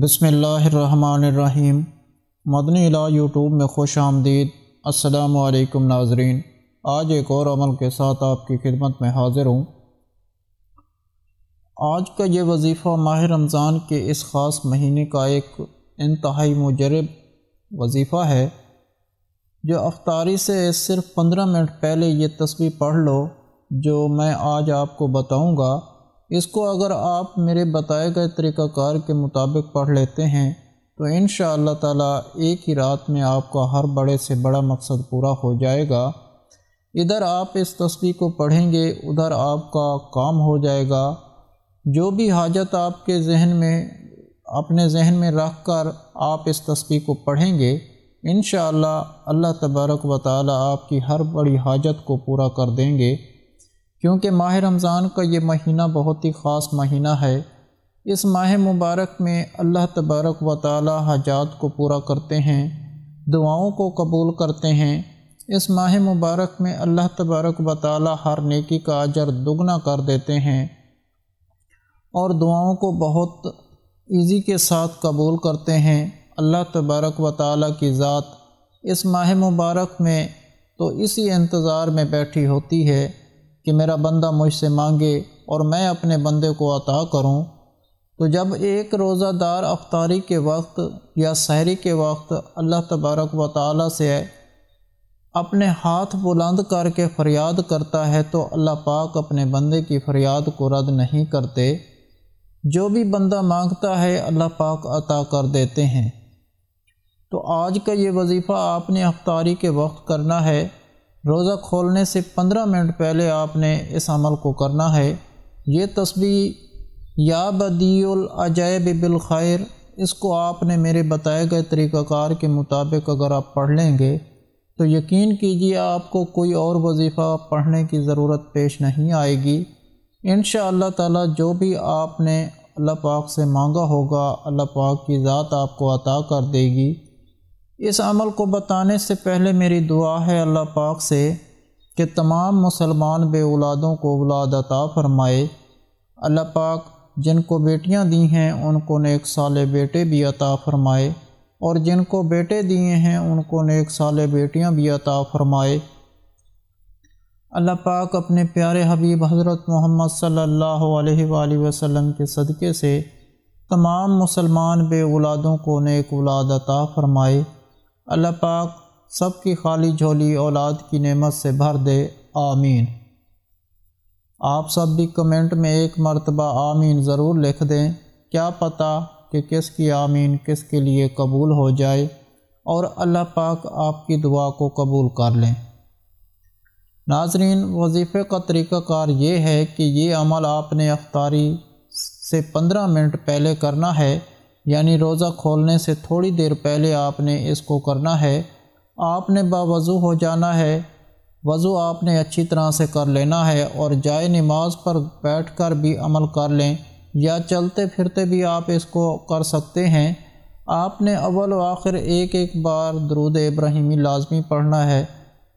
بسم اللہ الرحمن الرحیم۔ مدنی الہ یوٹیوب میں خوش آمدید۔ السلام علیکم ناظرین، آج ایک اور عمل کے ساتھ آپ کی خدمت میں حاضر ہوں۔ آج کا یہ وظیفہ ماہ رمضان کے اس خاص مہینے کا ایک انتہائی مجرب وظیفہ ہے، جو افطاری سے صرف 15 منٹ پہلے یہ تسبیح پڑھ لو جو میں آج آپ کو بتاؤں گا۔ اس کو اگر آپ میرے بتائے گئے طریقہ کار کے مطابق پڑھ لیتے ہیں تو انشاءاللہ تعالیٰ ایک ہی رات میں آپ کا ہر بڑے سے بڑا مقصد پورا ہو جائے گا۔ ادھر آپ اس تسبیح کو پڑھیں گے، ادھر آپ کا کام ہو جائے گا۔ جو بھی حاجت آپ کے اپنے ذہن میں رکھ کر آپ اس تسبیح کو پڑھیں گے، انشاءاللہ اللہ تبارک و تعالیٰ آپ کی ہر بڑی حاجت کو پورا کر دیں گے، کیونکہ ماہ رمضان کا یہ مہینہ بہت ہی خاص مہینہ ہے۔ اس ماہ مبارک میں اللہ تبارک و تعالیٰ حاجات کو پورا کرتے ہیں، دعاؤں کو قبول کرتے ہیں۔ اس ماہ مبارک میں اللہ تبارک و تعالیٰ ہر نیکی کا اجر دگنا کر دیتے ہیں اور دعاؤں کو بہت ایزی کے ساتھ قبول کرتے ہیں۔ اللہ تبارک و تعالیٰ کی ذات اس ماہ مبارک میں تو اسی انتظار میں بیٹھی ہوتی ہے کہ میرا بندہ مجھ سے مانگے اور میں اپنے بندے کو عطا کروں۔ تو جب ایک روزہ دار افطاری کے وقت یا سحری کے وقت اللہ تبارک و تعالیٰ سے اپنے ہاتھ بلند کر کے فریاد کرتا ہے تو اللہ پاک اپنے بندے کی فریاد کو رد نہیں کرتے۔ جو بھی بندہ مانگتا ہے اللہ پاک عطا کر دیتے ہیں۔ تو آج کا یہ وظیفہ آپ نے افطاری کے وقت کرنا ہے۔ روزہ کھولنے سے 15 منٹ پہلے آپ نے اس عمل کو کرنا ہے۔ یہ تسبیح یا بدیع العجائب بالخیر، اس کو آپ نے میرے بتائے گئے طریقہ کار کے مطابق اگر آپ پڑھ لیں گے تو یقین کیجیے آپ کو کوئی اور وظیفہ پڑھنے کی ضرورت پیش نہیں آئے گی۔ انشاءاللہ تعالیٰ جو بھی آپ نے اللہ پاک سے مانگا ہوگا اللہ پاک کی ذات آپ کو عطا کر دے گی۔ اس عمل کو بتانے سے پہلے میری دعا ہے اللہ پاک سے کہ تمام مسلمان بے اولادوں کو اولاد عطا فرمائے۔ اللہ پاک جن کو بیٹیاں دی ہیں ان کو نیک صالح بیٹے بھی عطا فرمائے، اور جن کو بیٹے دیے ہیں ان کو نیک صالح بیٹیاں بھی عطا فرمائے۔ اللہ پاک اپنے پیارے حبیب حضرت محمد صلی اللہ علیہ وآلہ وسلم کے صدقے سے تمام مسلمان بے اولادوں کو نیک اولاد عطا فرمائے۔ اللہ پاک سب کی خالی جھولی اولاد کی نعمت سے بھر دے، آمین۔ آپ سب بھی کمنٹ میں ایک مرتبہ آمین ضرور لکھ دیں، کیا پتہ کہ کس کی آمین کس کے لیے قبول ہو جائے اور اللہ پاک آپ کی دعا کو قبول کر لیں۔ ناظرین، وظیفے کا طریقہ کار یہ ہے کہ یہ عمل آپ نے افطاری سے 15 منٹ پہلے کرنا ہے، یعنی روزہ کھولنے سے تھوڑی دیر پہلے آپ نے اس کو کرنا ہے۔ آپ نے باوضو ہو جانا ہے، وضو آپ نے اچھی طرح سے کر لینا ہے اور جائے نماز پر بیٹھ کر بھی عمل کر لیں یا چلتے پھرتے بھی آپ اس کو کر سکتے ہیں۔ آپ نے اول و آخر ایک بار درود ابراہیمی لازمی پڑھنا ہے۔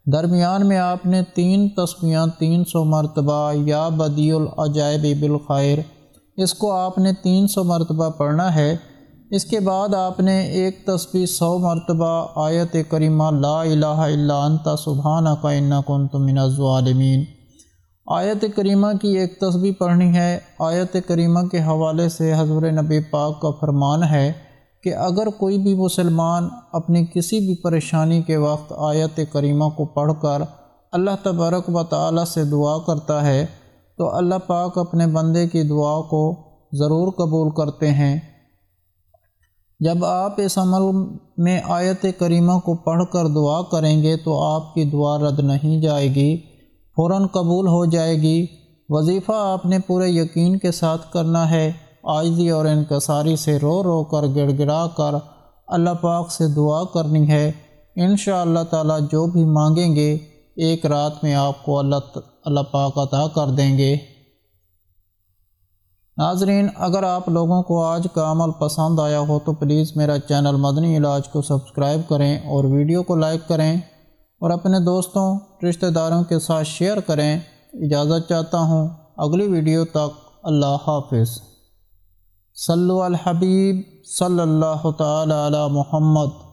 درمیان میں آپ نے 3 تسبیحاں 300 مرتبہ یا بدیع العجائب بالخیر، اس کو آپ نے 300 مرتبہ پڑھنا ہے۔ اس کے بعد آپ نے ایک تسبیح 100 مرتبہ آیت کریمہ لا الہ الا انت سبحانک انی کنت من الظالمین، آیت کریمہ کی ایک تسبیح پڑھنی ہے۔ آیت کریمہ کے حوالے سے حضور نبی پاک کا فرمان ہے کہ اگر کوئی بھی مسلمان اپنی کسی بھی پریشانی کے وقت آیت کریمہ کو پڑھ کر اللہ تبارک و تعالیٰ سے دعا کرتا ہے تو اللہ پاک اپنے بندے کی دعا کو ضرور قبول کرتے ہیں۔ جب آپ اس عمل میں آیت کریمہ کو پڑھ کر دعا کریں گے تو آپ کی دعا رد نہیں جائے گی، فوراً قبول ہو جائے گی۔ وظیفہ آپ نے پورے یقین کے ساتھ کرنا ہے، عاجزی اور انکساری سے رو رو کر گڑ گڑا کر اللہ پاک سے دعا کرنی ہے۔ انشاءاللہ تعالیٰ جو بھی مانگیں گے ایک رات میں آپ کو اللہ پاک عطا کر دیں گے۔ ناظرین، اگر آپ لوگوں کو آج کا عمل پسند آیا ہو تو پلیز میرا چینل مدنی علاج کو سبسکرائب کریں اور ویڈیو کو لائک کریں اور اپنے دوستوں رشتہ داروں کے ساتھ شیئر کریں۔ اجازت چاہتا ہوں، اگلی ویڈیو تک اللہ حافظ۔ صلو علی الحبیب صلی اللہ تعالی علی محمد۔